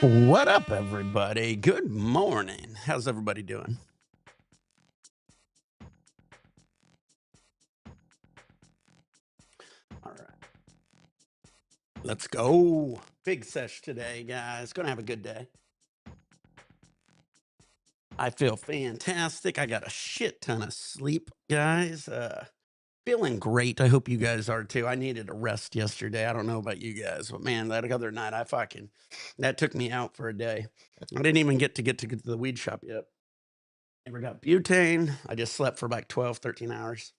What up, everybody? Good morning. How's everybody doing? All right, let's go. Big sesh today, guys. Gonna have a good day. I feel fantastic. I got a shit ton of sleep, guys. Feeling great. I hope you guys are too. I needed a rest yesterday. I don't know about you guys, but man, that other night that took me out for a day. I didn't even get to the weed shop yet. Never got butane. I just slept for about 12, 13 hours.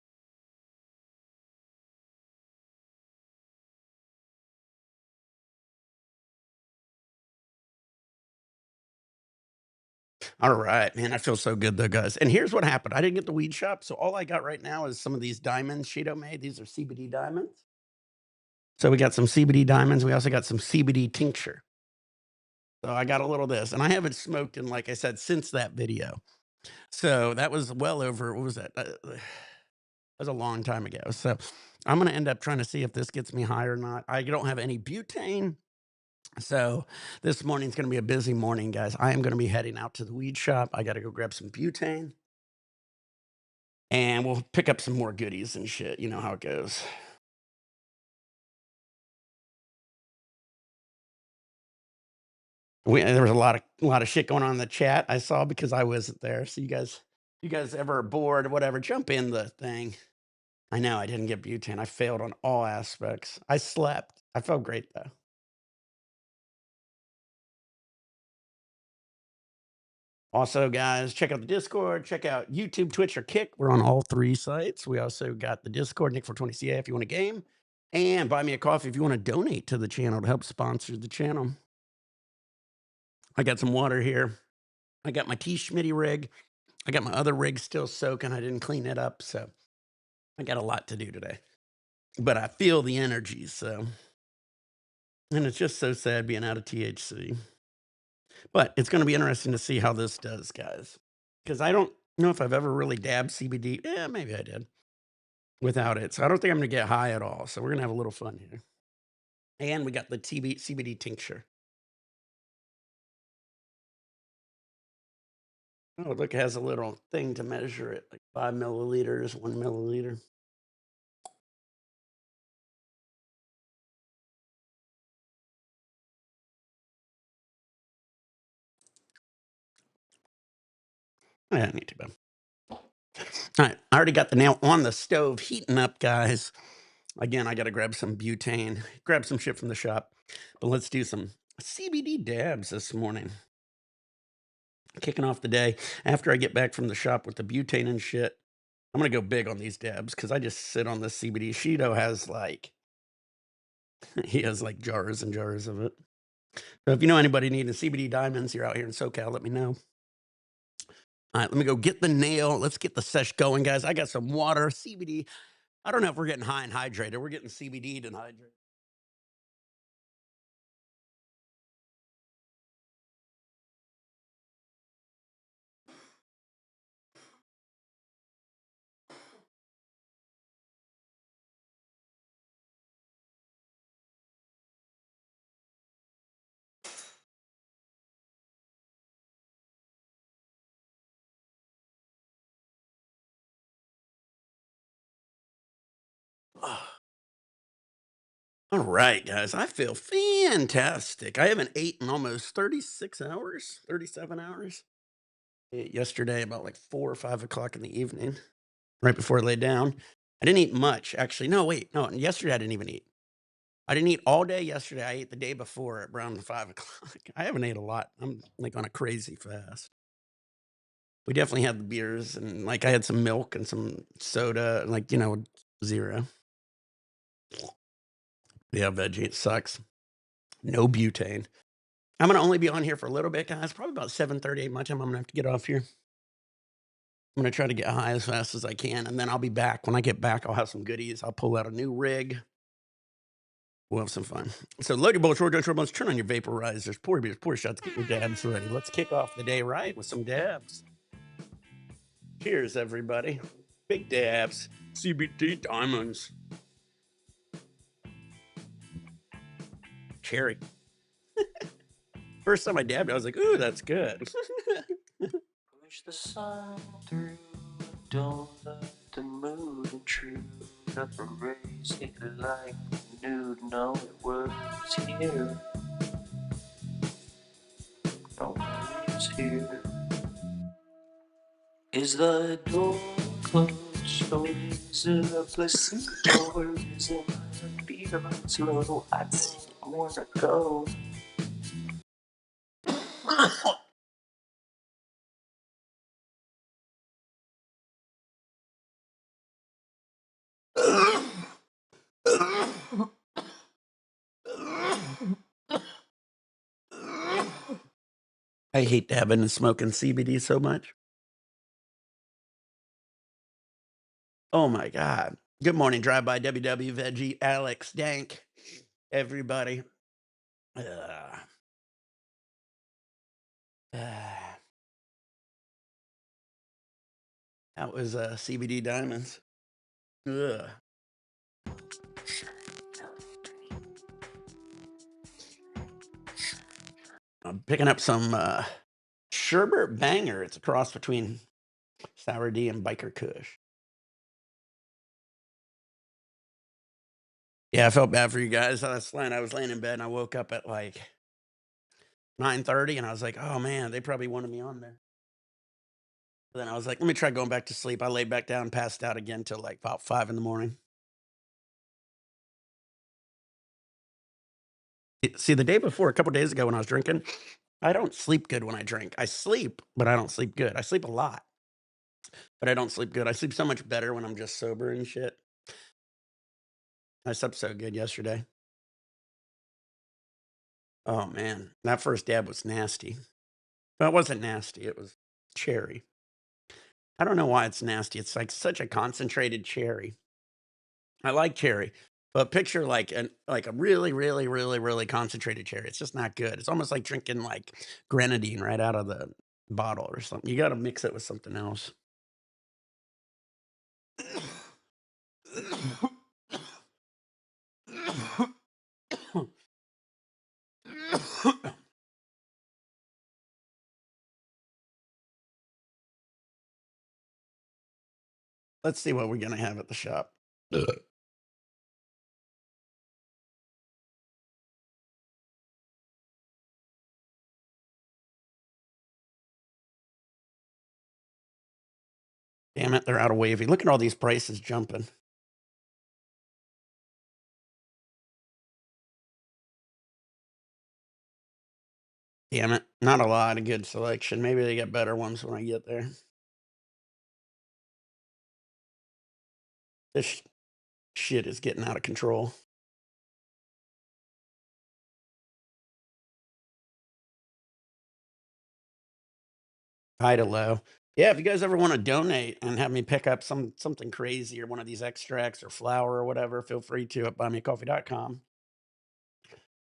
All right, man. I feel so good though, guys. And here's what happened. I didn't get the weed shop, so all I got right now is some of these diamonds Shido made. These are CBD diamonds. So we got some CBD diamonds. We also got some CBD tincture. So I got a little of this, and I haven't smoked in, like I said, since that video. So that was well over. What was that? That was a long time ago. So I'm gonna end up trying to see if this gets me high or not. I don't have any butane. So this morning's going to be a busy morning, guys. I am going to be heading out to the weed shop. I got to go grab some butane. And we'll pick up some more goodies and shit. You know how it goes. There was a lot of shit going on in the chat I saw because I wasn't there. So you guys ever bored or whatever, jump in the thing. I know I didn't get butane. I failed on all aspects. I slept. I felt great though. Also, guys, check out the Discord, check out YouTube, Twitch, or Kick. We're on all three sites. We also got the Discord, Nick420CA if you want a game, and buy me a coffee if you want to donate to the channel to help sponsor the channel. I got some water here. I got my T Schmitty rig. I got my other rig still soaking. I didn't clean it up. So I got a lot to do today. But I feel the energy. So, and it's just so sad being out of THC. But it's going to be interesting to see how this does, guys. Because I don't know if I've ever really dabbed CBD. Yeah, maybe I did without it. So I don't think I'm going to get high at all. So we're going to have a little fun here. And we got the CBD tincture. Oh, look, it has a little thing to measure it, like 5 milliliters, 1 milliliter. I don't need to, bad. All right, I already got the nail on the stove heating up, guys. Again, I got to grab some butane, grab some shit from the shop. But let's do some CBD dabs this morning. Kicking off the day after I get back from the shop with the butane and shit. I'm going to go big on these dabs because I just sit on this CBD. Shido has like, he has like jars and jars of it. So if you know anybody needing CBD diamonds, you're out here in SoCal, let me know. All right, let me go get the nail. Let's get the sesh going, guys. I got some water, CBD. I don't know if we're getting high and hydrated. We're getting CBD and hydrated. All right, guys. I feel fantastic. I haven't eaten in almost 36 hours, 37 hours. Ate yesterday about like 4 or 5 o'clock in the evening, right before I lay down. I didn't eat much, actually. No, wait, no. Yesterday I didn't even eat. I didn't eat all day yesterday. I ate the day before at around 5 o'clock. I haven't ate a lot. I'm like on a crazy fast. We definitely had the beers and like I had some milk and some soda, and like zero. Yeah, veggie. It sucks. No butane. I'm gonna only be on here for a little bit, guys. Probably about 7:38 my time. I'm gonna have to get off here. I'm gonna try to get high as fast as I can, and then I'll be back. When I get back, I'll have some goodies. I'll pull out a new rig. We'll have some fun. So load your bullets, short bullets, turn on your vaporizers, pour your beers, pour your shots, get your dabs ready. Let's kick off the day right with some dabs. Cheers, everybody. Big dabs. CBD diamonds. Cherry. first time I dabbed, I was like, "Ooh, that's good." Push the sun through, don't let the mood intrude. Up a race, hit it like nude, no, it was here. No, it's here. Is the door closed, or is it a placebo, or is it my beat about slow? I don't wanna go. I hate dabbing and smoking CBD so much. Oh my god. Good morning, drive by WW Veggie, Alex, Dank, everybody. Ugh. Ah, that was CBD diamonds. Ugh. I'm picking up some Sherbert Banger. It's a cross between Sour D and Biker Kush. Yeah, I felt bad for you guys. I was laying in bed and I woke up at like 9:30 and I was like, oh man, they probably wanted me on there. But then I was like, let me try going back to sleep. I laid back down and passed out again till like about 5 in the morning. See, the day before, a couple days ago when I was drinking, I don't sleep good when I drink. I sleep, but I don't sleep good. I sleep a lot, but I don't sleep good. I sleep so much better when I'm just sober and shit. I slept so good yesterday. Oh man, that first dab was nasty. Well, it wasn't nasty. It was cherry. I don't know why it's nasty. It's like such a concentrated cherry. I like cherry, but picture like a really, really, really, really concentrated cherry. It's just not good. It's almost like drinking like grenadine right out of the bottle or something. You got to mix it with something else. Let's see what we're gonna have at the shop. Damn it, they're out of wavy. Look at all these prices jumping. Damn it, not a lot of good selection. Maybe they get better ones when I get there. This shit is getting out of control. High to low. Yeah, if you guys ever want to donate and have me pick up something crazy or one of these extracts or flour or whatever, feel free to at buymeacoffee.com.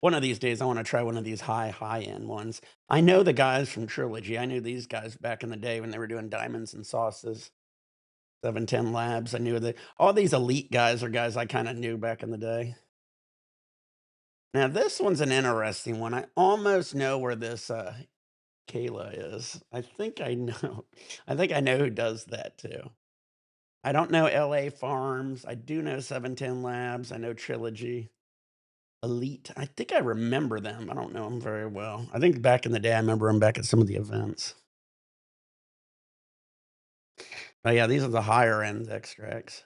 One of these days, I want to try one of these high end ones. I know the guys from Trilogy. I knew these guys back in the day when they were doing diamonds and sauces. 710 Labs. I knew that all these elite guys are guys I kind of knew back in the day. Now this one's an interesting one. I almost know where this Kayla is. I think I know. I think I know who does that too. I don't know LA Farms. I do know 710 Labs. I know Trilogy. Elite. I think I remember them. I don't know them very well. I think back in the day, I remember them back at some of the events. Oh yeah, these are the higher end extracts.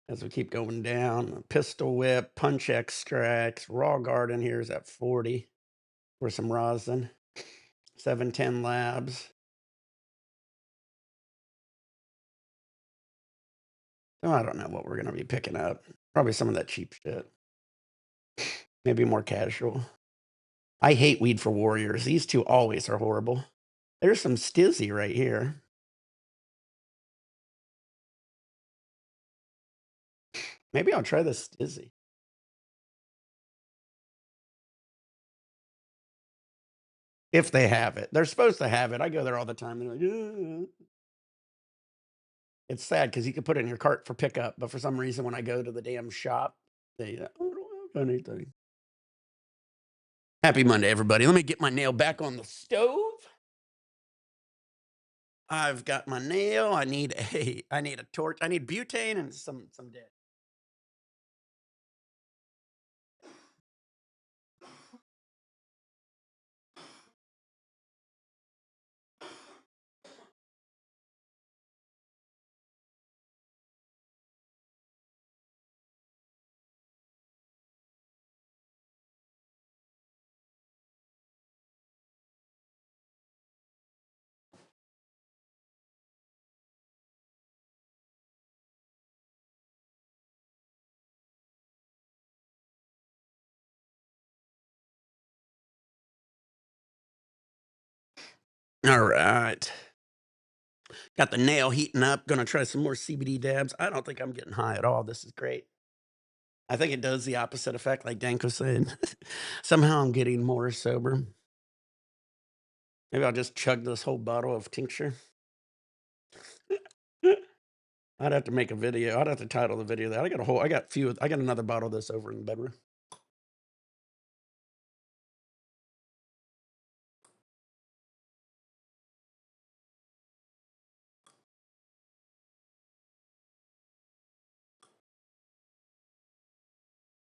As we keep going down, Pistol Whip, Punch extracts, Raw Garden here is at 40 for some rosin. 710 Labs. Oh, I don't know what we're going to be picking up. Probably some of that cheap shit. Maybe more casual. I hate Weed for Warriors. These two always are horrible. There's some Stizzy right here. Maybe I'll try the Stizzy. If they have it. They're supposed to have it. I go there all the time. They're like, "Ugh." It's sad because you can put it in your cart for pickup, but for some reason, when I go to the damn shop, they, oh, I don't have anything. Happy Monday, everybody. Let me get my nail back on the stove. I've got my nail. I need a torch. I need butane and some dead. All right. Got the nail heating up. Gonna try some more CBD dabs. I don't think I'm getting high at all. This is great. I think it does the opposite effect, like Danko said. Somehow I'm getting more sober. Maybe I'll just chug this whole bottle of tincture. I'd have to make a video. I'd have to title the video that. I got another bottle of this over in the bedroom.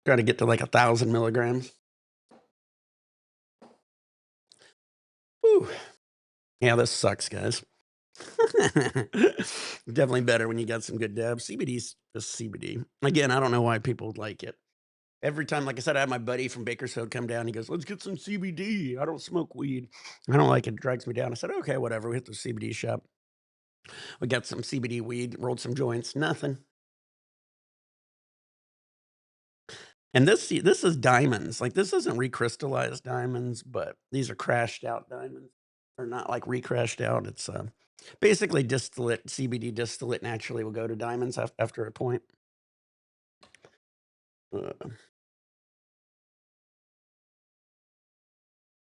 Try to get to like 1,000 milligrams. Whew. Yeah, this sucks, guys. Definitely better when you got some good dabs. CBD's just CBD. Again, I don't know why people like it. Every time, like I said, I had my buddy from Bakersfield come down. He goes, "Let's get some CBD. I don't smoke weed. I don't like it. It drags me down." I said, "Okay, whatever." We hit the CBD shop. We got some CBD weed, rolled some joints. Nothing. And this is diamonds. Like this isn't recrystallized diamonds, but these are crashed out diamonds. They're not like recrashed out. It's basically distillate. CBD distillate naturally will go to diamonds after a point. Uh,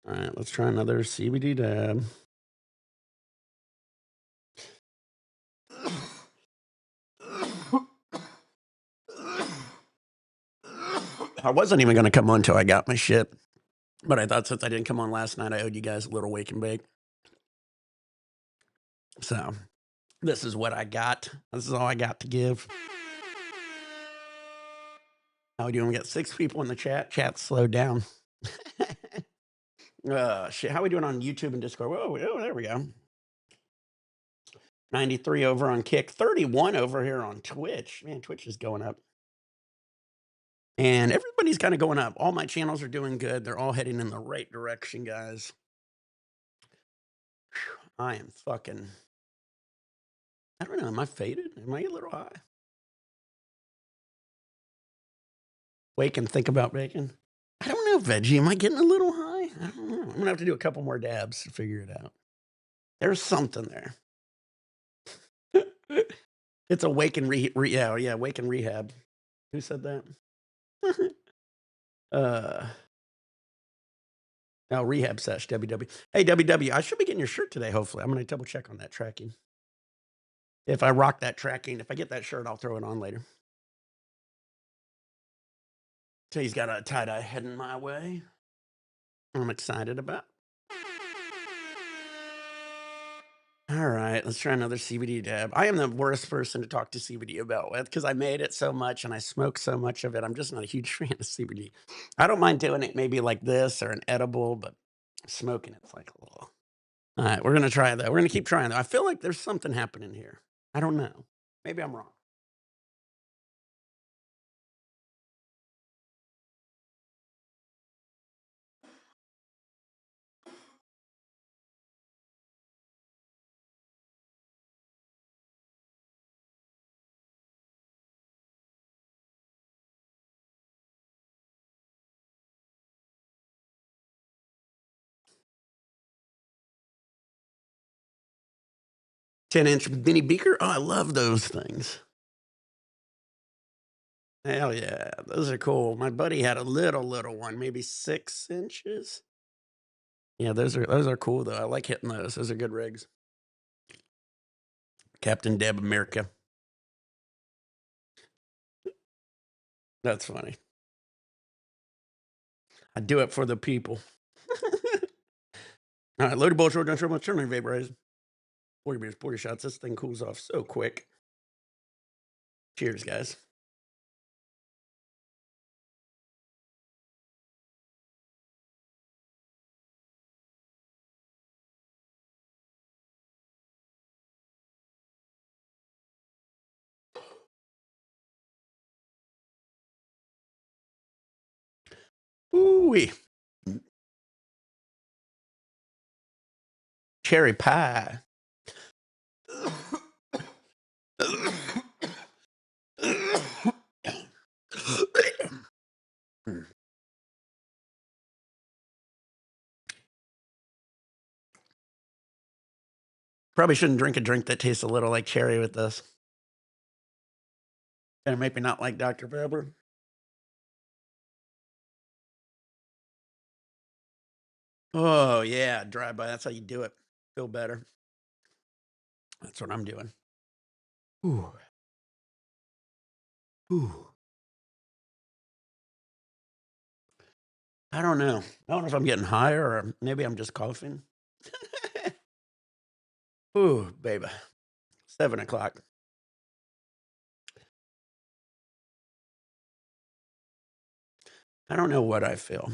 all right, let's try another CBD dab. I wasn't even going to come on until I got my shit, but I thought since I didn't come on last night, I owed you guys a little wake and bake. So this is what I got. This is all I got to give. How we doing? We got 6 people in the chat. Chat slowed down. Shit. How we doing on YouTube and Discord? Whoa, there we go. 93 over on Kick, 31 over here on Twitch. Man, Twitch is going up. And everybody's kind of going up. All my channels are doing good. They're all heading in the right direction, guys. Whew, I am fucking. I don't know. Am I faded? Am I a little high? Wake and think about bacon. I don't know, Veggie. Am I getting a little high? I don't know. I'm gonna have to do a couple more dabs to figure it out. There's something there. It's a wake and yeah, wake and rehab. Who said that? uh oh, rehab sesh, WW. Hey, WW, I should be getting your shirt today, hopefully. I'm gonna double check on that tracking. If I rock that tracking, if I get that shirt, I'll throw it on later. So he's got a tie-dye heading my way. I'm excited about. All right, let's try another CBD dab. I am the worst person to talk to CBD about with because I made it so much and I smoke so much of it. I'm just not a huge fan of CBD. I don't mind doing it maybe like this or an edible, but smoking it's like, oh. All right, we're gonna try that. We're gonna keep trying. I feel like there's something happening here. I don't know. Maybe I'm wrong. Ten-inch mini beaker. Oh, I love those things. Hell yeah, those are cool. My buddy had a little one, maybe 6 inches. Yeah, those are cool though. I like hitting those. Those are good rigs. Captain Deb America. That's funny. I do it for the people. All right, loaded bowl, short, done, short, turn vaporize. 40 beers, 40 shots. This thing cools off so quick. Cheers, guys. Ooh-wee. Cherry pie. Probably shouldn't drink a drink that tastes a little like cherry with this. Gonna make me not like Dr. Pepper. Oh, yeah, drive-by, that's how you do it. Feel better. That's what I'm doing. Ooh, ooh. I don't know. I don't know if I'm getting higher or maybe I'm just coughing. Ooh, baby. 7 o'clock. I don't know what I feel.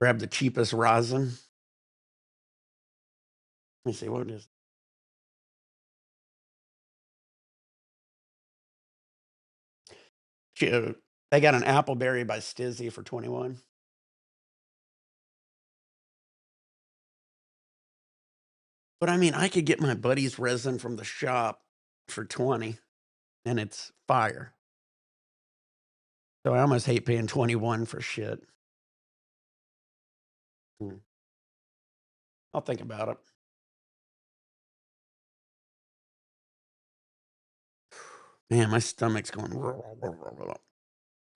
Grab the cheapest rosin. Let me see, what is Ch they got an appleberry by Stizzy for 21. But, I mean, I could get my buddy's resin from the shop for 20, and it's fire. So I almost hate paying 21 for shit. Mm, I'll think about it. Man, my stomach's going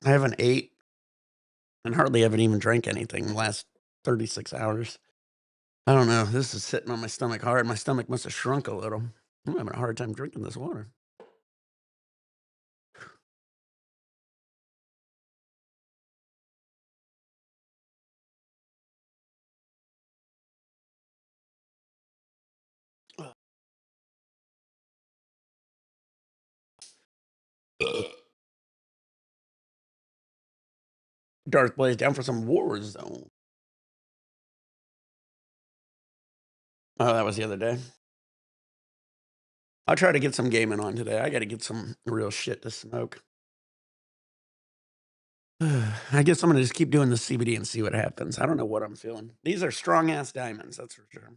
I haven't ate and hardly haven't even drank anything in the last 36 hours. I don't know, this is sitting on my stomach hard. My stomach must have shrunk a little. I'm having a hard time drinking this water. Darth Blaze down for some Warzone. Oh, that was the other day. I'll try to get some gaming on today. I gotta get some real shit to smoke. I guess I'm gonna just keep doing the CBD and see what happens. I don't know what I'm feeling. These are strong ass diamonds, that's for sure.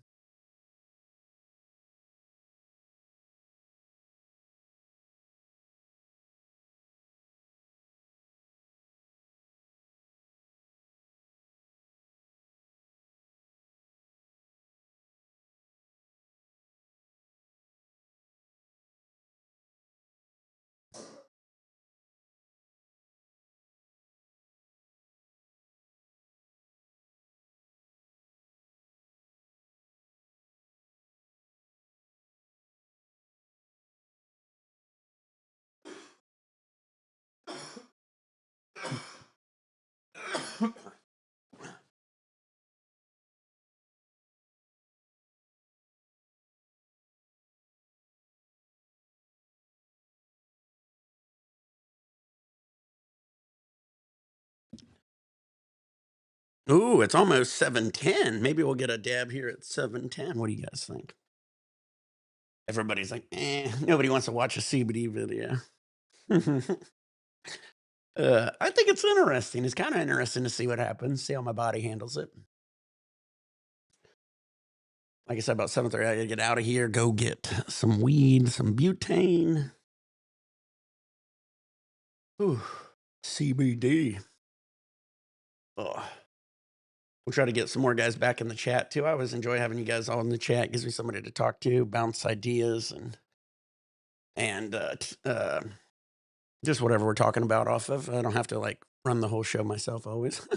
Ooh, it's almost 7:10. Maybe we'll get a dab here at 7:10. What do you guys think? Everybody's like, nobody wants to watch a CBD video. I think it's interesting. It's kind of interesting to see what happens, see how my body handles it. Like I said, about 7:30, I gotta get out of here, go get some weed, some butane. Ooh, CBD. Ugh. We'll try to get some more guys back in the chat too. I always enjoy having you guys all in the chat. Gives me somebody to talk to, bounce ideas, and just whatever we're talking about off of. I don't have to like run the whole show myself always.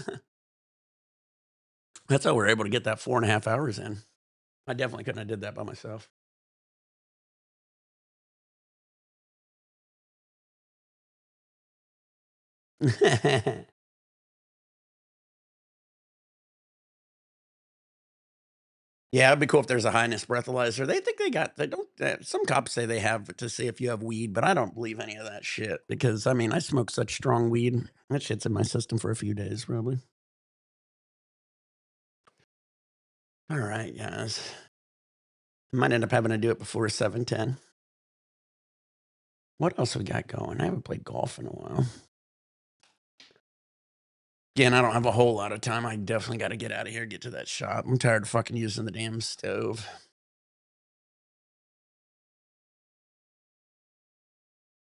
That's how we're able to get that 4.5 hours in. I definitely couldn't have did that by myself. Yeah, it'd be cool if there's a highness breathalyzer. They think they don't, some cops say they have to see if you have weed, but I don't believe any of that shit because, I mean, I smoke such strong weed. That shit's in my system for a few days, probably. All right, guys. Might end up having to do it before 7:10. What else we got going? I haven't played golf in a while. Again, I don't have a whole lot of time. I definitely got to get out of here, get to that shop. I'm tired of fucking using the damn stove.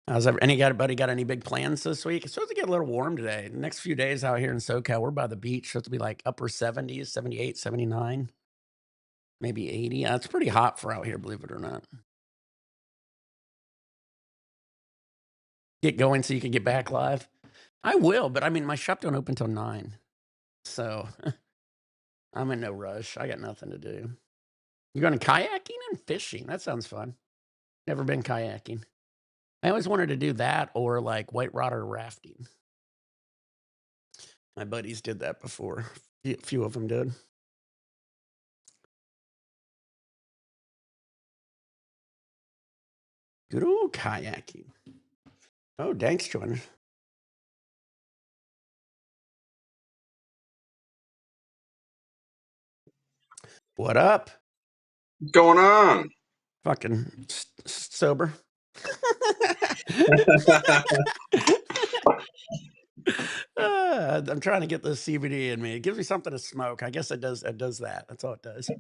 How's anybody got any big plans this week? It's supposed to get a little warm today. The next few days out here in SoCal, we're by the beach. Supposed to be like upper 70s, 78, 79, maybe 80. It's pretty hot for out here, believe it or not. Get going so you can get back live. I will, but I mean, my shop don't open till 9. So I'm in no rush. I got nothing to do. You're going kayaking and fishing. That sounds fun. Never been kayaking. I always wanted to do that or like whitewater rafting. My buddies did that before. A few of them did. Good old kayaking. Oh, Dank's joining. What up? Going on? Fucking sober. I'm trying to get this CBD in me. It gives me something to smoke. I guess it does. It does that. That's all it does.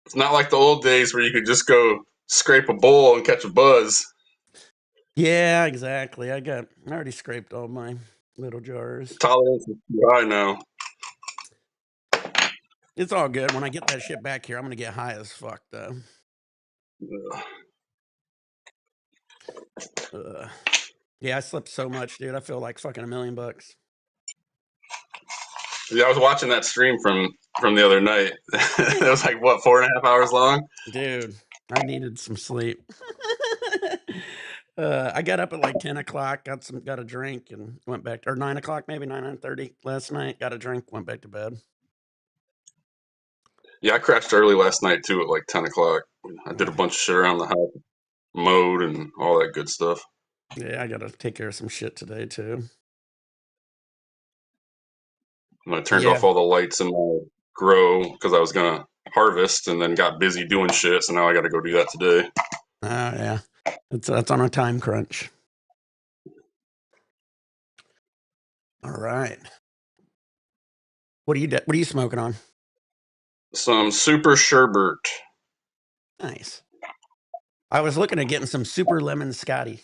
It's not like the old days where you could just go scrape a bowl and catch a buzz. Yeah, exactly. I already scraped all my little jars. Tolerance is too high now. It's all good. When I get that shit back here, I'm gonna get high as fuck though. Yeah, I slept so much, dude. I feel like fucking $1,000,000. Yeah, I was watching that stream from the other night. It was like what, 4.5 hours long? Dude, I needed some sleep. I got up at like 10 o'clock, got a drink, and went back. Or 9 o'clock, maybe 9:30 last night. Got a drink, went back to bed. Yeah, I crashed early last night too at like 10 o'clock. I did a bunch of shit around the house, mowed and all that good stuff. Yeah, I gotta take care of some shit today too. And I turned Yeah. off all the lights in my grow because I was gonna harvest, and then got busy doing shit. So now I got to go do that today. Oh yeah. That's on a time crunch. All right. What are you smoking on? Some super sherbet. Nice. I was looking at getting some super lemon Scotty.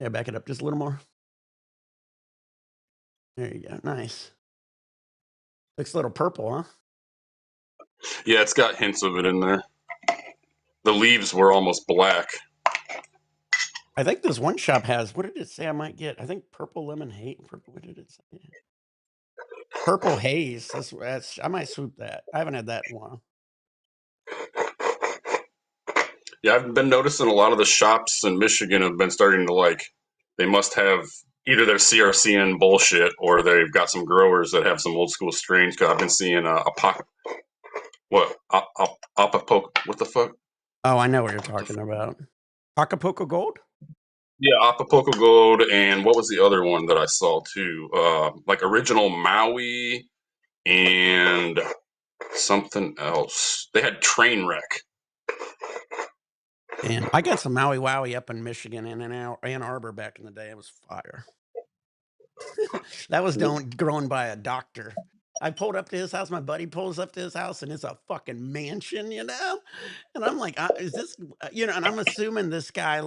Yeah, back it up just a little more. There you go. Nice. Looks a little purple, huh? Yeah, it's got hints of it in there. The leaves were almost black. I think this one shop has, what did it say I might get? I think purple lemon haze. Purple, what did it say? Purple haze. That's I might swoop that. I haven't had that in a while. Yeah, I've been noticing a lot of the shops in Michigan have been starting to they must have either their CRCN bullshit or they've got some growers that have some old school strains. Because I've been seeing what the fuck? Oh, I know what you're talking about. Acapulco Gold? Yeah, Acapulco Gold, and what was the other one that I saw too? Like original Maui and something else. They had Trainwreck. Damn. I got some Maui Wowie up in Michigan and in Ann Arbor back in the day. It was fire. That was grown by a doctor. I pulled up to his house. My buddy pulls up to his house, and it's a fucking mansion, you know? And I'm like, is this, and I'm assuming this guy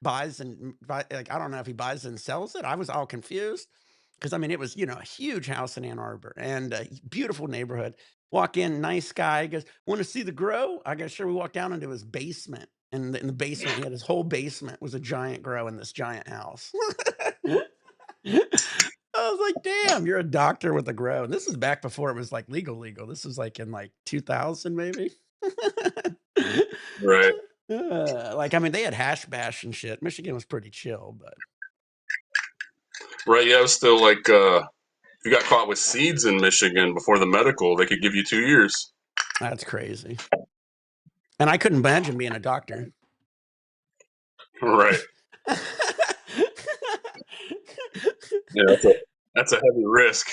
buys like, I don't know if he buys and sells it. I was all confused because I mean, it was, a huge house in Ann Arbor and a beautiful neighborhood. Walk in, nice guy. He goes, want to see the grow? I go, sure. We walked down into his basement. And in the basement, he had his whole basement was a giant grow in this giant house. I was like, damn, you're a doctor with a grow. And this is back before it was like legal. This was like in like 2000, maybe. Right. Like, I mean, they had hash bash and shit. Michigan was pretty chill, but Right. Yeah. It was still like, if you got caught with seeds in Michigan before the medical, they could give you 2 years. that's crazy. And I couldn't imagine being a doctor. Right. Yeah. That's a heavy risk.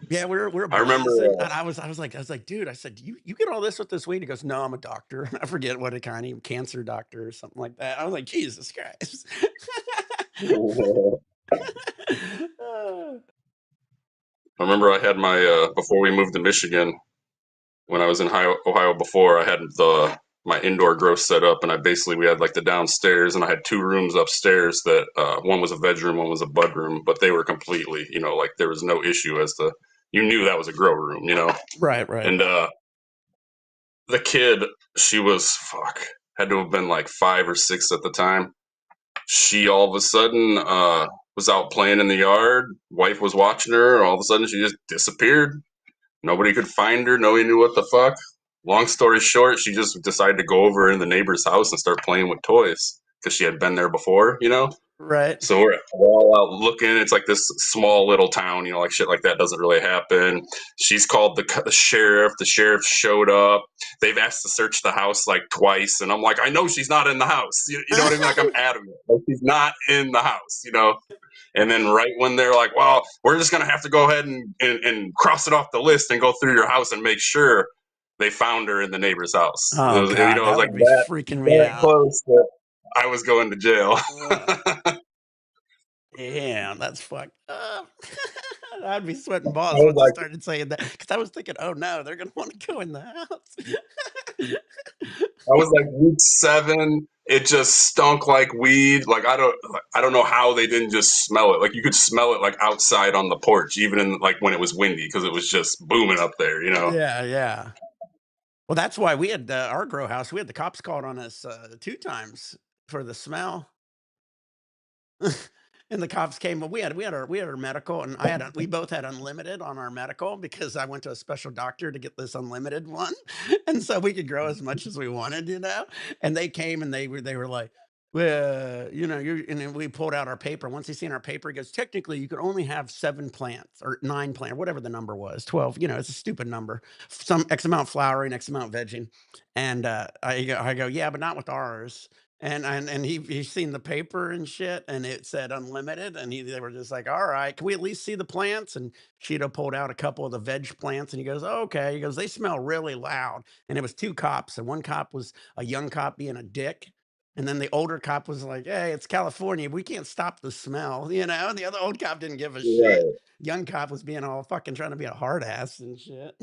Yeah, we're I remember. blazing, and I was like, "Dude," I said, "You get all this with this weed?" He goes, "No, I'm a doctor." I forget what kind, of cancer doctor or something like that. I was like, "Jesus Christ." Uh, I remember I had my before we moved to Michigan. When I was in Ohio before, I had the my indoor grow set up, and I basically we had like the downstairs, and I had 2 rooms upstairs that one was a veg room, one was a bud room, but they were completely, like there was no issue as to you knew that was a grow room, right, right. and the kid, she was had to have been like 5 or 6 at the time. She all of a sudden was out playing in the yard. Wife was watching her. All of a sudden, she just disappeared. Nobody could find her. Nobody knew what the fuck. Long story short, she just decided to go over in the neighbor's house and start playing with toys because she had been there before. Right. So we're all out looking. It's like this small little town, like shit like that doesn't really happen. She's called the sheriff. The sheriff showed up. They've asked to search the house like twice. And I'm like, I know she's not in the house. You know what I mean? Like, I'm adamant. Like, she's not in the house. And then right when they're like, well, we're just going to have to go ahead and cross it off the list and go through your house and make sure they found her in the neighbor's house. It Oh was, it god, was that like would be freaking me that out. close that I was going to jail. Damn, that's fucked up. I'd be sweating I balls was once you like, started saying that because I was thinking, "Oh, no, they're gonna wanna go in the house." I was like week 7. It just stunk like weed. Like I don't know how they didn't just smell it. Like you could smell it like outside on the porch, even in like when it was windy, because it was just booming up there. Yeah, yeah. Well, that's why we had, our grow house, we had the cops called on us, 2 times for the smell. And the cops came, but we had our medical, and we both had unlimited on our medical because I went to a special doctor to get this unlimited one, and so we could grow as much as we wanted. And they came and they were like, "Well, you're," and then we pulled out our paper. Once he seen our paper, he goes, "Technically, you could only have 7 plants or 9 plants, whatever the number was, 12. It's a stupid number. Some X amount flowering, X amount vegging." And I go, "Yeah, but not with ours." And he seen the paper and shit, and it said unlimited, and they were just like, "All right, can we at least see the plants?" And Cheeto pulled out a couple of the veg plants, and he goes, "Oh, okay." He goes, "They smell really loud." And it was 2 cops, and one cop was a young cop being a dick, and then the older cop was like, "Hey, it's California. We can't stop the smell." And the other old cop didn't give a shit. Right. Young cop was being all fucking trying to be a hard ass and shit.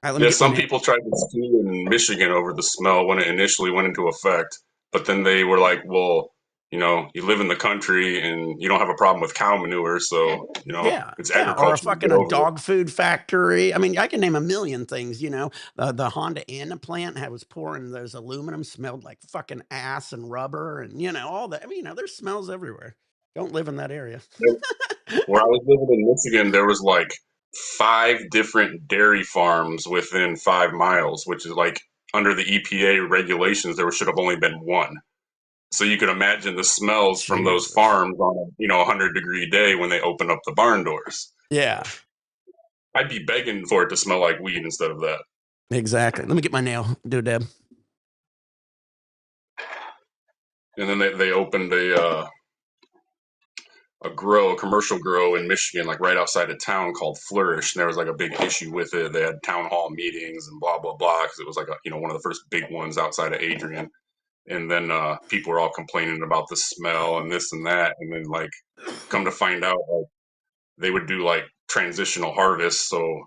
Alright, let me Yeah, get my some nail. people tried to sue in Michigan over the smell when it initially went into effect, but then they were like, "Well, you live in the country and you don't have a problem with cow manure, so Yeah, it's yeah, or a agriculture. fucking Get a over it." dog food factory. I mean, I can name a million things. The Honda Anna plant was pouring those aluminum, smelled like fucking ass and rubber and, all that. I mean, there's smells everywhere. Don't live in that area. Where I was living in Michigan, there was like 5 different dairy farms within 5 miles, which is like under the EPA regulations, there should have only been one. So you could imagine the smells from those Jesus. farms on a 100-degree day when they open up the barn doors. Yeah, I'd be begging for it to smell like weed instead of that. exactly. Let me get my nail, doodad. And then they opened a commercial grow in Michigan, like right outside of town called Flourish. And there was like a big issue with it. They had town hall meetings and blah, blah, blah. Cause it was like, one of the first big ones outside of Adrian. And then people were all complaining about the smell and this and that. And then like come to find out, like they would do like transitional harvests. So,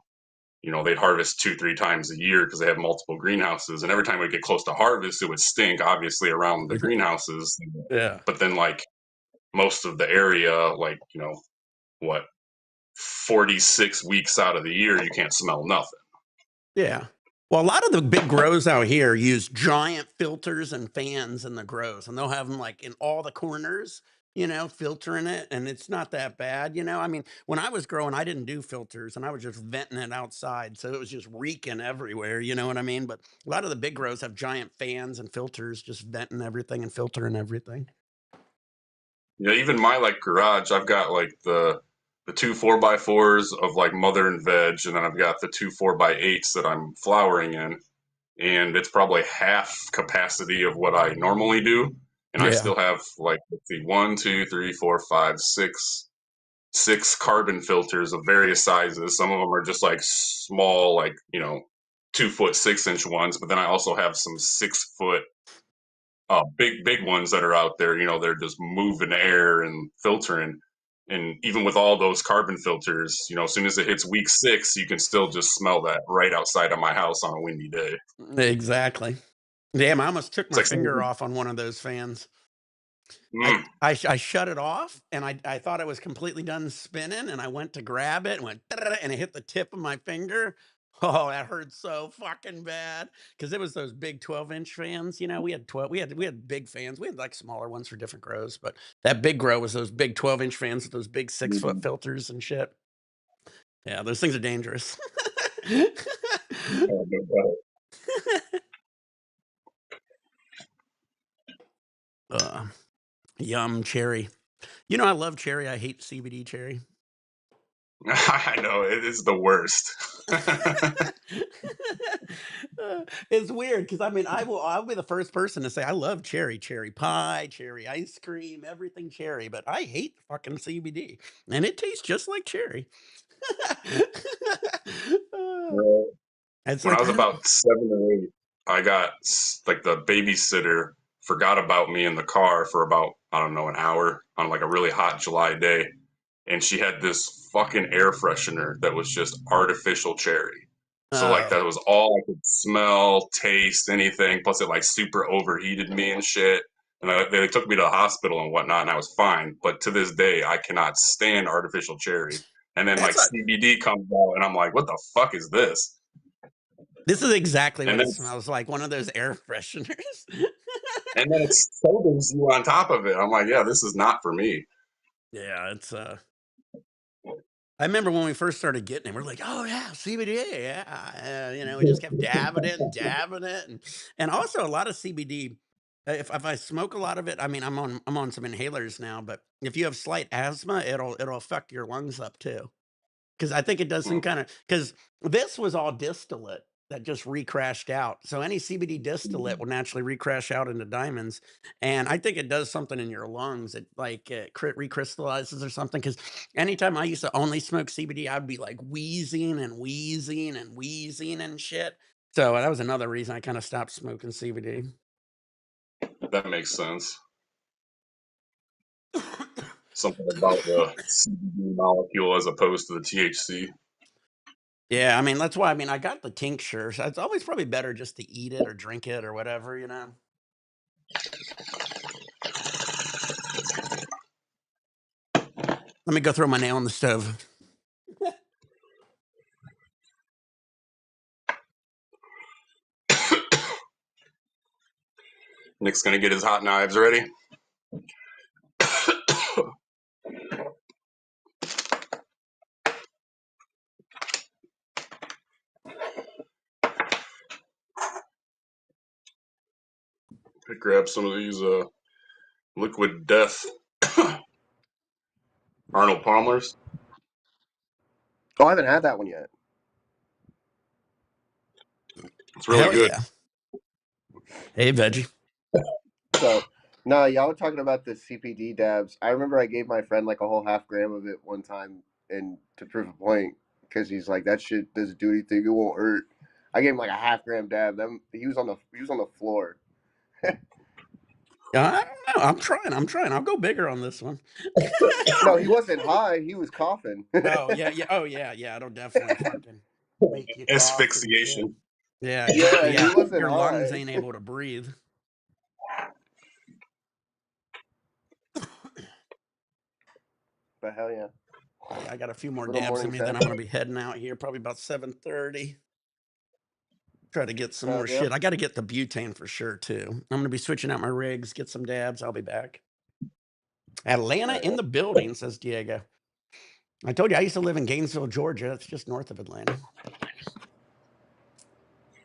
they'd harvest 2, 3 times a year because they have multiple greenhouses. And every time we get close to harvest, it would stink obviously around the greenhouses. Yeah, But then like most of the area, like, what, 46 weeks out of the year, you can't smell nothing. yeah. Well, a lot of the big grows out here use giant filters and fans in the grows, and they'll have them like in all the corners. filtering it, and it's not that bad. I mean, when I was growing, I didn't do filters, and I was just venting it outside, so it was just reeking everywhere, you know what I mean? But a lot of the big grows have giant fans and filters just venting everything and filtering everything. Yeah, even my like garage, I've got like the two 4x4s of like mother and veg, and then I've got the two 4x8s that I'm flowering in, and it's probably half capacity of what I normally do, and I Yeah. still have like let's see, one, two, three, four, five, six carbon filters of various sizes. Some of them are just like small, like 2 foot 6 inch ones, but then I also have some 6 foot big ones that are out there. They're just moving air and filtering. And even with all those carbon filters, as soon as it hits week 6, you can still just smell that right outside of my house on a windy day. Exactly. Damn, I almost took It's my like finger something. off on one of those fans. I Mm, I sh I shut it off, and I thought it was completely done spinning, and I went to grab it and went, and it hit the tip of my finger. Oh, that hurt so fucking bad because it was those big 12-inch fans. We had 12, we had big fans. We had like smaller ones for different grows, but that big grow was those big 12-inch fans with those big 6-foot mm, filters and shit. Yeah, those things are dangerous. no doubt. uh, Yum cherry. I love cherry. I hate CBD cherry. I know it is the worst. It's weird because I mean, I'll be the first person to say I love cherry pie, cherry ice cream, everything cherry, but I hate fucking CBD, and it tastes just like cherry. Uh, Well, it's when I like was I don't. about 7 or 8, I got like the babysitter forgot about me in the car for about, I don't know, an hour on like a really hot July day, and she had this fucking air freshener that was just artificial cherry. So like Oh, that was all I could smell, taste, anything. Plus it like super overheated me and shit. And they took me to the hospital and whatnot, and I was fine. But to this day, I cannot stand artificial cherry. And then that's like what. CBD comes out, and I'm like, what the fuck is this? This is exactly And what then it it's, smells like. One of those air fresheners. and then it sobers you on top of it. I'm like, yeah, this is not for me. Yeah, it's I remember when we first started getting it, we're like, "Oh yeah, CBD, yeah." We just kept dabbing it, and also a lot of CBD. If I smoke a lot of it, I mean, I'm on some inhalers now, but if you have slight asthma, it'll affect your lungs up too. 'Cause I think it does some Hmm. kinda 'cause this was all distillate that just recrashed out. So any CBD distillate will naturally recrash out into diamonds, and I think it does something in your lungs. It, like, recrystallizes or something. Because anytime I used to only smoke CBD, I'd be, like, wheezing and wheezing and wheezing and shit. So that was another reason I kinda stopped smoking CBD. That makes sense. Something about the CBD molecule as opposed to the THC. Yeah, I mean, that's why I mean, I got the tincture, so it's always probably better just to eat it or drink it or whatever. Let me go throw my nail in the stove. Nick's gonna get his hot knives ready. Grab some of these liquid death Arnold Palmer's. Oh, I haven't had that one yet. It's really Hell good. yeah. Hey, veggie. So, no, y'all were talking about the CPD dabs. I remember I gave my friend like a whole half gram of it one time, and to prove a point, because he's like, that shit doesn't do anything. It won't hurt. I gave him like a half gram dab. Then he was on the floor. I don't know. I'm trying. I'll go bigger on this one. No, he wasn't high. He was coughing. Oh, yeah, yeah. Oh, yeah, yeah. It'll definitely fucking make you cough and shit. Asphyxiation. Yeah, Yeah, he yeah. wasn't Your lungs high. ain't able to breathe. But hell yeah, Yeah, I got a few more little dabs in morning me, then I'm gonna session. be heading out here probably about 7:30. Try to get some more Yep. shit. I gotta get the butane for sure too. I'm gonna be switching out my rigs, get some dabs. I'll be back. Atlanta in the building, says Diego. I told you I used to live in Gainesville, Georgia. That's just north of Atlanta.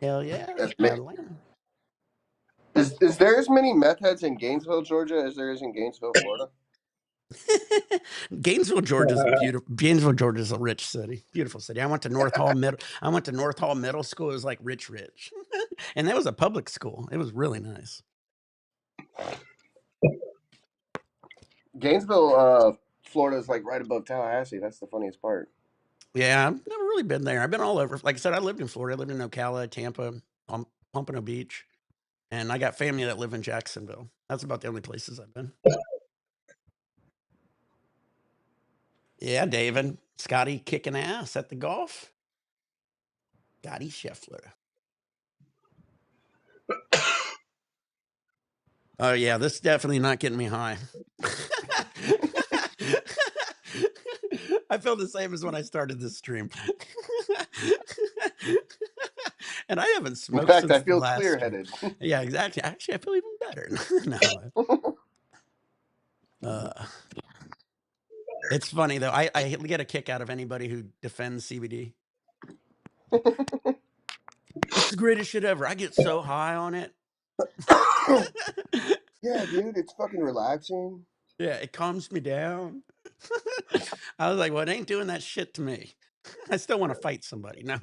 Hell yeah, That's Atlanta. is there as many meth heads in Gainesville, Georgia, as there is in Gainesville, Florida? Gainesville, Georgia is a beautiful. Gainesville, Georgia is a rich city, beautiful city. I went to North Hall Middle. I went to North Hall Middle School. It was like rich, and that was a public school. It was really nice. Gainesville, Florida is like right above Tallahassee. That's the funniest part. Yeah, I've never really been there. I've been all over. Like I said, I lived in Florida. I lived in Ocala, Tampa, Pompano Beach, and I got family that live in Jacksonville. That's about the only places I've been. Yeah, David, Scotty kicking ass at the golf. Scotty Scheffler. Oh yeah, this is definitely not getting me high. I feel the same as when I started this stream. And I haven't In smoked fact, I since the feel last clear stream. headed. Yeah, exactly. Actually, I feel even better. No. It's funny though. I get a kick out of anybody who defends CBD. It's the greatest shit ever. I get so high on it. Yeah, dude, it's fucking relaxing. Yeah, it calms me down. I was like, well, it ain't doing that shit to me. I still want to fight somebody. No.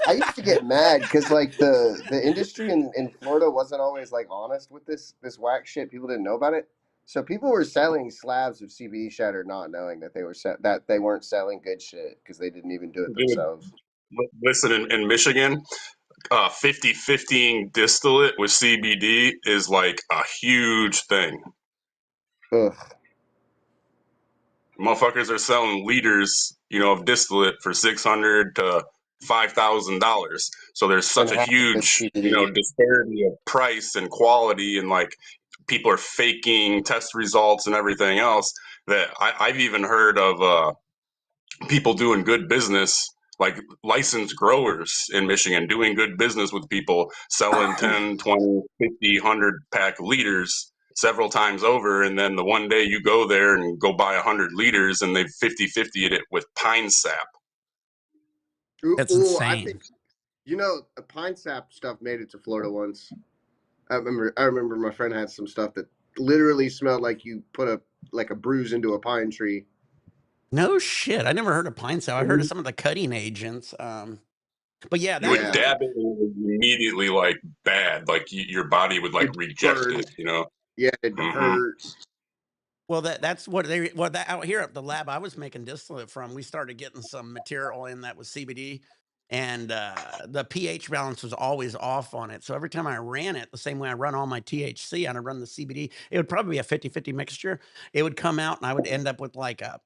I used to get mad because like the industry in Florida wasn't always like honest with this whack shit. People didn't know about it, so people were selling slabs of CBD shatter, not knowing that that they weren't selling good shit because they didn't even do it Dude, themselves. listen, in Michigan, 50-50 distillate with CBD is like a huge thing. Ugh, Motherfuckers are selling liters, of distillate for $600 to $5,000. So there's and such a half of it's huge, CBD. disparity of price and quality, and like people are faking test results and everything else. That I've even heard of people doing good business, like licensed growers in Michigan doing good business with people selling 10, 20, 50, 100 pack liters several times over. And then the one day you go there and go buy 100 liters and they've 50-50'd it with pine sap. That's Oh, I think insane. the pine sap stuff made it to Florida once. I remember my friend had some stuff that literally smelled like you put a bruise into a pine tree. No shit. I never heard of pine sap. I heard of some of the cutting agents. But yeah, You that would Yeah, dab it and it would immediately like bad, like your body would like it reject burned. it. Yeah, it Hmm. hurts. well, that's what they that out here at the lab I was making distillate from. We started getting some material in that was CBD, and the pH balance was always off on it. So every time I ran it, the same way I run all my THC and I run the CBD, it would probably be a 50-50 mixture. It would come out and I would end up with like a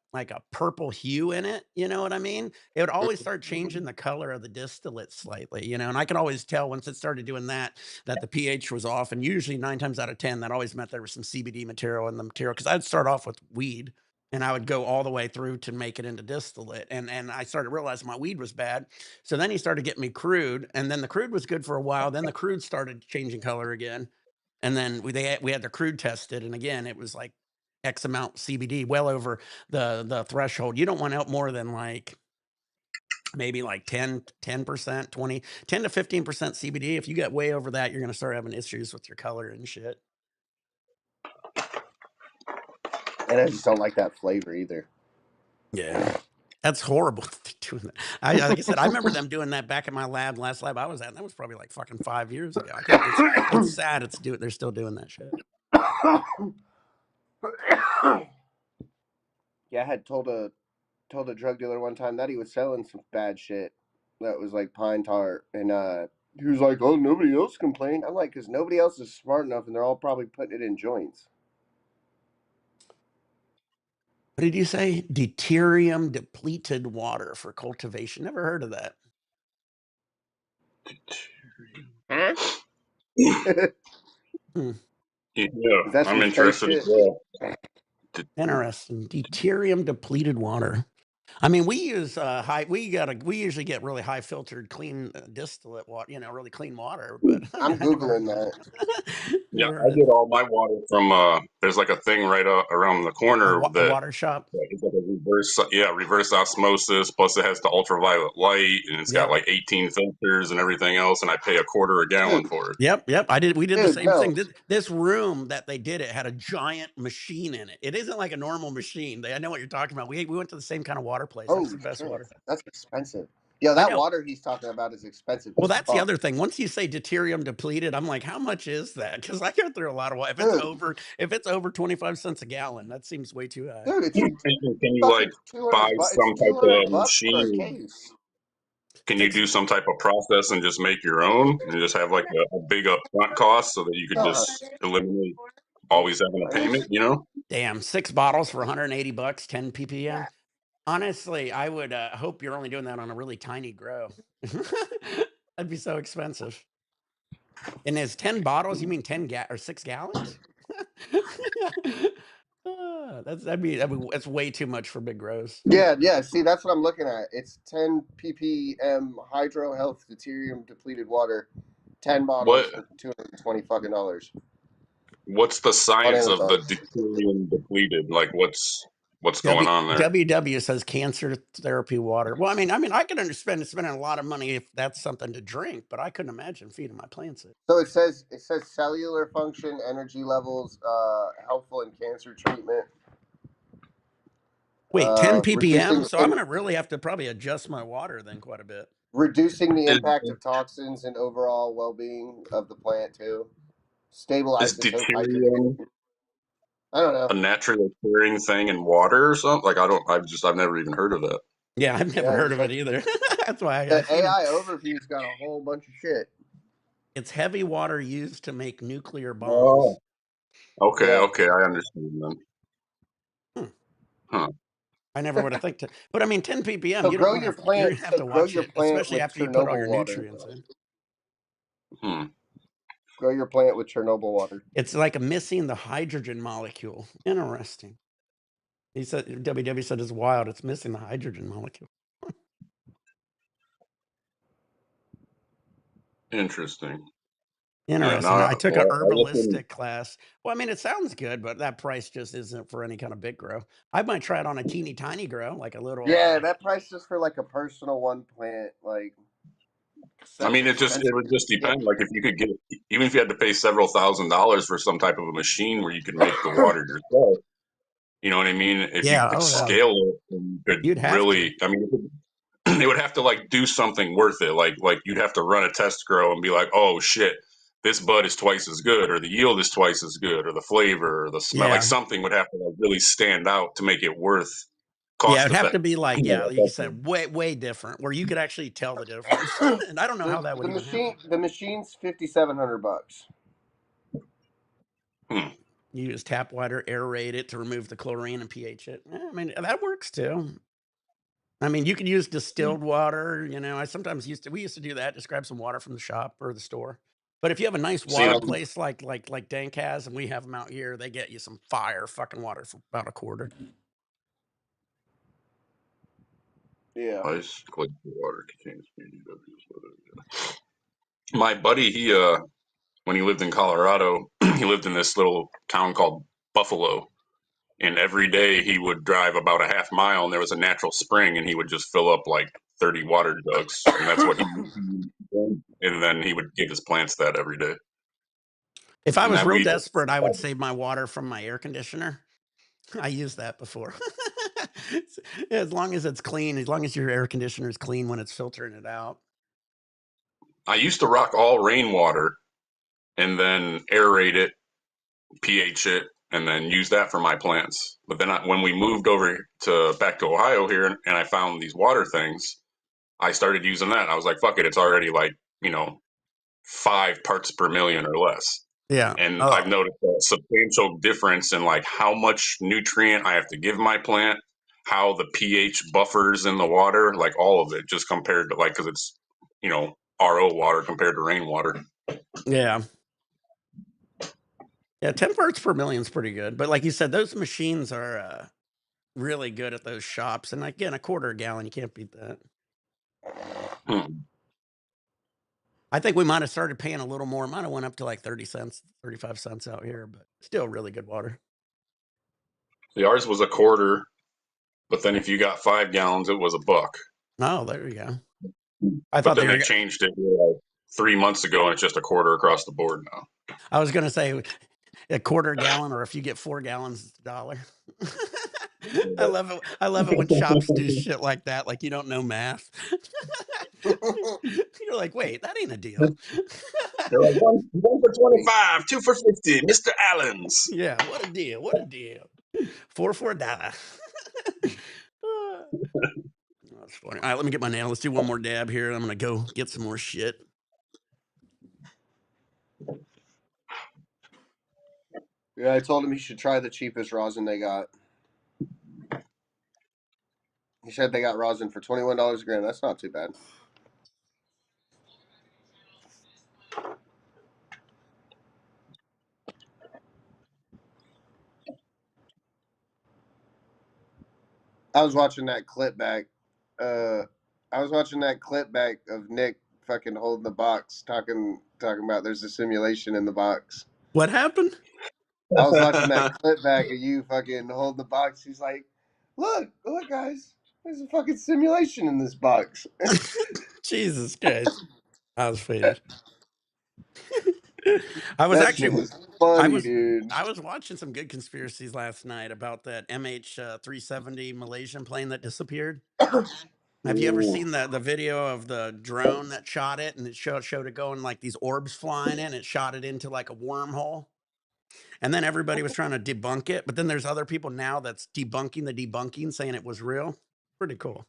purple hue in it. You know what I mean? It would always start changing the color of the distillate slightly, and I could always tell once it started doing that the pH was off. And usually 9 times out of 10, that always meant there was some CBD material in the material. Cause I'd start off with weed and I would go all the way through to make it into distillate. And I started realizing my weed was bad. So then he started getting me crude. And then the crude was good for a while. Then the crude started changing color again. And then we had the crude tested. And again, it was like X amount CBD, well over the threshold. You don't want out more than like maybe like 10%, 20, 10 to 15% CBD. If you get way over that, you're going to start having issues with your color and shit. And I just don't like that flavor either. Yeah. That's horrible doing that. Like I said, I remember them doing that back at my last lab I was at. And that was probably like fucking 5 years ago. It's sad they're still doing that shit. Yeah, I had told a drug dealer one time that he was selling some bad shit that was like pine tar, and he was like, "Oh, nobody else complained." I'm like, "Because nobody else is smart enough, and they're all probably putting it in joints." What did you say? Deuterium depleted water for cultivation. Never heard of that. Huh? Hmm. Yeah, That's I'm some space interested as shit. well. Interesting. Deuterium depleted water. I mean, we use we usually get really high filtered clean distillate water, really clean water, but I'm I never heard googling of that. Yeah, never I heard of get all my water from there's like a thing right around the corner a that water shop. it's like a reverse osmosis. Plus, it has the ultraviolet light, and it's got Yep. like 18 filters and everything else. And I pay a quarter a gallon Dude, for it. Yep. We did the dude, same no. thing. This room that they did it had a giant machine in it. It isn't like a normal machine. I know what you're talking about. We went to the same kind of water place. That's Oh the best shit, water. that's expensive. Yo, I that know. water he's talking about is expensive Well, as that's the fuck. other thing. Once you say deuterium depleted, I'm like, how much is that? Because I go through a lot of water. Dude, If it's over 25 cents a gallon, that seems way too high. dude, it's Can you like fucking buy 200 bucks. It's some type of 200 bucks for a machine? case. Can you Fix do some type of process and just make your own and just have like a big upfront cost so that you could Uh, just eliminate always having a are you? payment? You know. Damn, 6 bottles for 180 bucks, 10 ppm. Honestly, I would hope you're only doing that on a really tiny grow. That'd be so expensive. And there's 10 bottles. You mean 6 gallons? That's way too much for big grows. Yeah, yeah. See, that's what I'm looking at. It's 10 ppm hydro health deuterium depleted water, 10 bottles What for 220 fucking dollars what's the on science of Amazon. the deuterium depleted? Like what's going W on there? WW says cancer therapy water. Well, I mean, I could understand spending a lot of money if that's something to drink, but I couldn't imagine feeding my plants it. So it says cellular function, energy levels, helpful in cancer treatment, Wait, 10 ppm? reducing So I'm gonna really have to probably adjust my water then quite a bit. reducing the Is, impact of toxins and overall well-being of the plant too. is Stabilizes hydrogen. deuterium I don't know. a naturally occurring thing in water or something? Like I've never even heard of that. Yeah, I've never Yeah, heard it's of it like either. That's why I the seen it. AI overview's got a whole bunch of shit. It's heavy water used to make nuclear Oh, bombs. okay, Yeah. okay, I understand then. Hmm. Huh. I never would have think to, but I mean, 10 ppm. So You don't grow want your to. You're plant. gonna have So to grow watch your it, plant especially with after you put all Chernobyl your water. nutrients in. Hmm. Grow your plant with Chernobyl water. It's like missing the hydrogen molecule. Interesting. He said WW said it's wild. It's missing the hydrogen molecule. Interesting. Yeah. Interesting. Now, I took a well, I look in. herbalistic class. Well, I mean, it sounds good, but that price just isn't for any kind of big grow. I might try it on a teeny tiny grow, like a little. Yeah, that price is for like a personal one plant. Like I that's mean, it expensive. would just Yeah. depend. Like if you could get, even if you had to pay several $1,000s for some type of a machine where you could make the water yourself. You know what I mean? If you Yeah. could Oh, yeah. scale it, and you could You'd have to. really. I mean, they would have to like do something worth it. Like you'd have to run a test grow and be like, oh shit, this bud is twice as good, or the yield is twice as good, or the flavor, or the smell. Like Yeah. something would have to like really stand out to make it worth Yeah. cost It'd have effect. to be like, yeah, like you Effective. said, way different, where you could actually tell the difference. And I don't know how that would The even happen. machine's $5,700. Hmm. You use tap water, aerate it to remove the chlorine and pH it. I mean, that works too. I mean, you could use distilled water. I sometimes we used to do that. Just grab some water from the shop or the store. But if you have a nice See, water place like Dank has, and we have them out here, they get you some fire fucking water for about a quarter. Yeah. ice clay water contains BDWs. My buddy, he when he lived in Colorado, he lived in this little town called Buffalo. And every day he would drive about a half mile, and there was a natural spring, and he would just fill up like 30 water jugs, and that's what he. And then he would give his plants that every day, If I and was that real we. desperate, I would save my water from my air conditioner. I used that before. As long as it's clean, as long as your air conditioner is clean when it's filtering it out. I used to rock all rainwater, and then aerate it, pH it, and then use that for my plants. But then when we moved over to back to Ohio here, and I found these water things, I started using that. I was like, "Fuck it, it's already like 5 parts per million or less." Yeah. And I've Oh, noticed a substantial difference in like how much nutrient I have to give my plant, how the pH buffers in the water, like all of it, just compared to like because it's RO water compared to rainwater. yeah. Yeah, 10 parts per million is pretty good. But like you said, those machines are really good at those shops. And again, a quarter a gallon, you can't beat that. Hmm. I think we might have started paying a little more. Might have went up to like 30 cents, 35 cents out here, but still really good water. Ours was a quarter, but then if you got 5 gallons, it was $1. Oh, there you go. I But thought then they they were. changed it like 3 months ago, and it's just a quarter across the board now. I was gonna say a quarter gallon, or if you get 4 gallons, it's $1. I love it. I love it when shops do shit like that. Like you don't know math. You're like, wait, that ain't a deal. They're like one for 25, two for 50, Mr. Allen's. Yeah, what a deal! What a deal! 4 for $1. That's funny. All right, let me get my nail. Let's do one more dab here. I'm gonna go get some more shit. Yeah, I told him he should try the cheapest rosin they got. He said they got rosin for $21 a gram. That's not too bad. I was watching that clip back. I was watching that clip back of Nick fucking holding the box, talking about there's a simulation in the box. What happened? I was watching that clip back of you fucking holding the box. He's like, look, guys, there's a fucking simulation in this box. Jesus Christ. I was faded. I was That shit actually was funny, I dude. was watching some good conspiracies last night about that MH370 Malaysian plane that disappeared. Have you ever Ooh. seen the video of the drone that shot it, and it showed it going like these orbs flying in, it shot it into like a wormhole? And then everybody was trying to debunk it, but then there's other people now that's debunking the debunking, saying it was real. Pretty cool.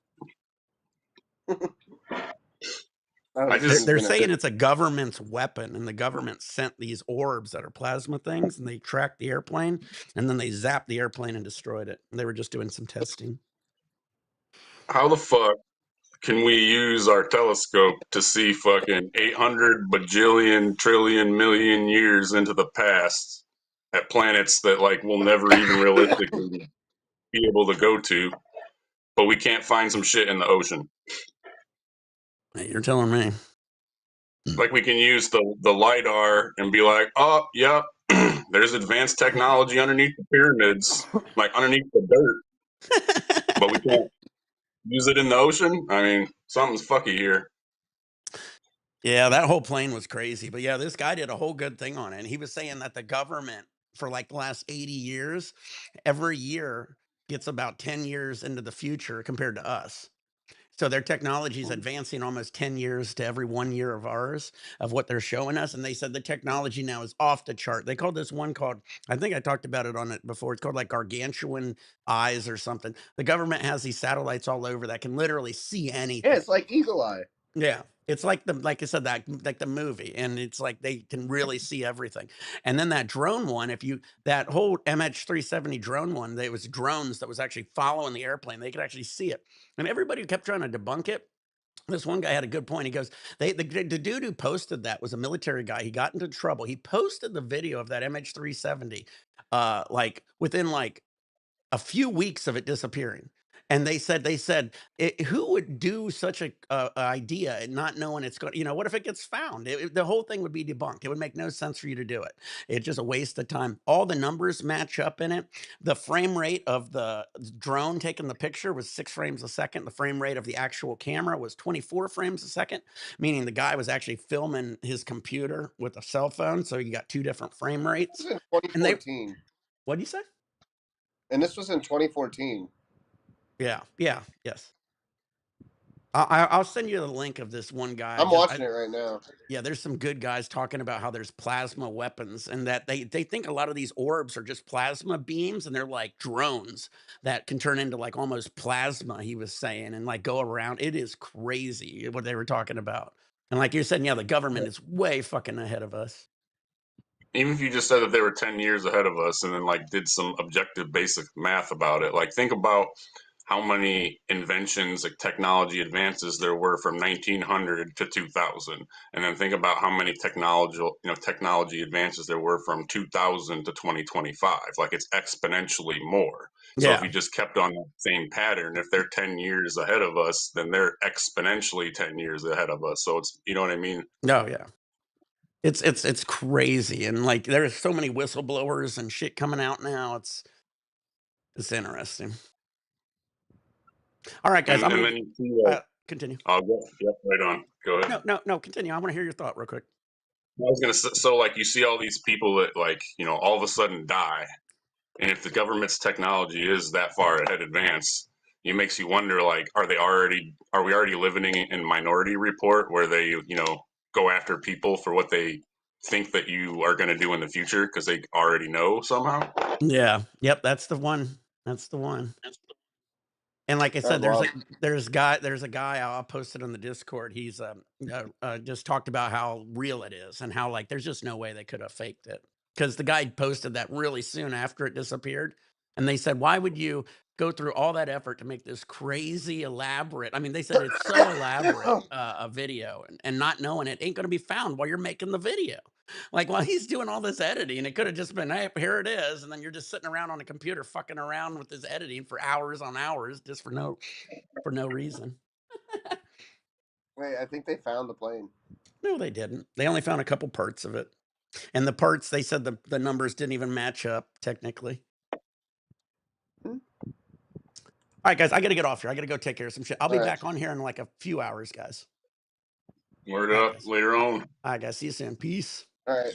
I just They're saying it's a government's weapon, and the government sent these orbs that are plasma things, and they tracked the airplane, and then they zapped the airplane and destroyed it. And they were just doing some testing. how the fuck can we use our telescope to see fucking 800 bajillion trillion million years into the past at planets that like we'll never even realistically be able to go to, but we can't find some shit in the ocean? Hey, you're telling me. Like we can use the lidar and be like, oh, yep, there's advanced technology underneath the pyramids, like underneath the dirt, but we can't use it in the ocean. I mean, something's fucky here. Yeah, that whole plane was crazy. But yeah, this guy did a whole good thing on it. And he was saying that the government, for like the last 80 years, every year gets about 10 years into the future compared to us. So their technology is advancing almost 10 years to every 1 year of ours of what they're showing us. And they said the technology now is off the chart. They called this one called, I think I talked about it on it before. It's called like gargantuan eyes or something. The government has these satellites all over that can literally see Yeah, anything. it's like Eagle Eye. Yeah. It's like like I said, that like the movie, and it's like they can really see everything. And then that drone one, that whole MH370 drone one, there was drones that was actually following the airplane. They could actually see it. And everybody kept trying to debunk it. This one guy had a good point. He goes, the dude who posted that was a military guy. He got into trouble. He posted the video of that MH370, like within like a few weeks of it disappearing. And they said, who would do such a idea and not knowing it's going, what if it gets found? The whole thing would be debunked. It would make no sense for you to do it. It's just a waste of time. All the numbers match up in it. The frame rate of the drone taking the picture was 6 frames a second. The frame rate of the actual camera was 24 frames a second, meaning the guy was actually filming his computer with a cell phone. So you got 2 different frame rates. This was in And they, 2014. what do you say? And this was in 2014. Yeah. Yeah. Yes. I'll send you the link of this one guy. I'm watching it right now. Yeah, there's some good guys talking about how there's plasma weapons, and that they think a lot of these orbs are just plasma beams, and they're like drones that can turn into like almost plasma. He was saying, and like go around. It is crazy what they were talking about. And like you're saying, yeah, the government is way fucking ahead of us. Even if you just said that they were 10 years ahead of us and then like did some objective basic math about it, like think about how many inventions, like technology advances there were from 1900 to 2000, and then think about how many technology advances there were from 2000 to 2025. Like it's exponentially more. So if Yeah. you just kept on that same pattern, if they're 10 years ahead of us, then they're exponentially 10 years ahead of us. So it's, you know what I mean? Oh yeah. It's crazy, and like there's so many whistleblowers and shit coming out now. It's interesting. All right, guys, I'm And gonna then you see, continue. I'll go, yep, right on. Go ahead. No, continue. I want to hear your thought real quick. I was gonna say, so like you see all these people that like all of a sudden die, and if the government's technology is that far ahead advanced, it makes you wonder like are we already living in Minority Report where they go after people for what they think that you are going to do in the future because they already know somehow. Yeah. Yep. That's the one. That's the one. And like I said, That's wild. there's a guy I'll post it on the Discord. He's just talked about how real it is and how like there's just no way they could have faked it because the guy posted that really soon after it disappeared, and they said, "Why would you go through all that effort to make this crazy elaborate?" I mean, they said it's so elaborate a video, and not knowing it ain't going to be found while you're making the video. Like while he's doing all this editing, it could have just been, "Hey, here it is," and then you're just sitting around on a computer fucking around with this editing for hours on hours just for no reason. Wait, I think they found the plane. No, they didn't. They only found a couple parts of it, and the parts they said the numbers didn't even match up technically. Hmm? All right, guys, I got to get off here. I got to go take care of some shit. I'll be All right. back on here in like a few hours, guys. Word All right, up guys. later on. All right, guys. See you soon. Peace. All right.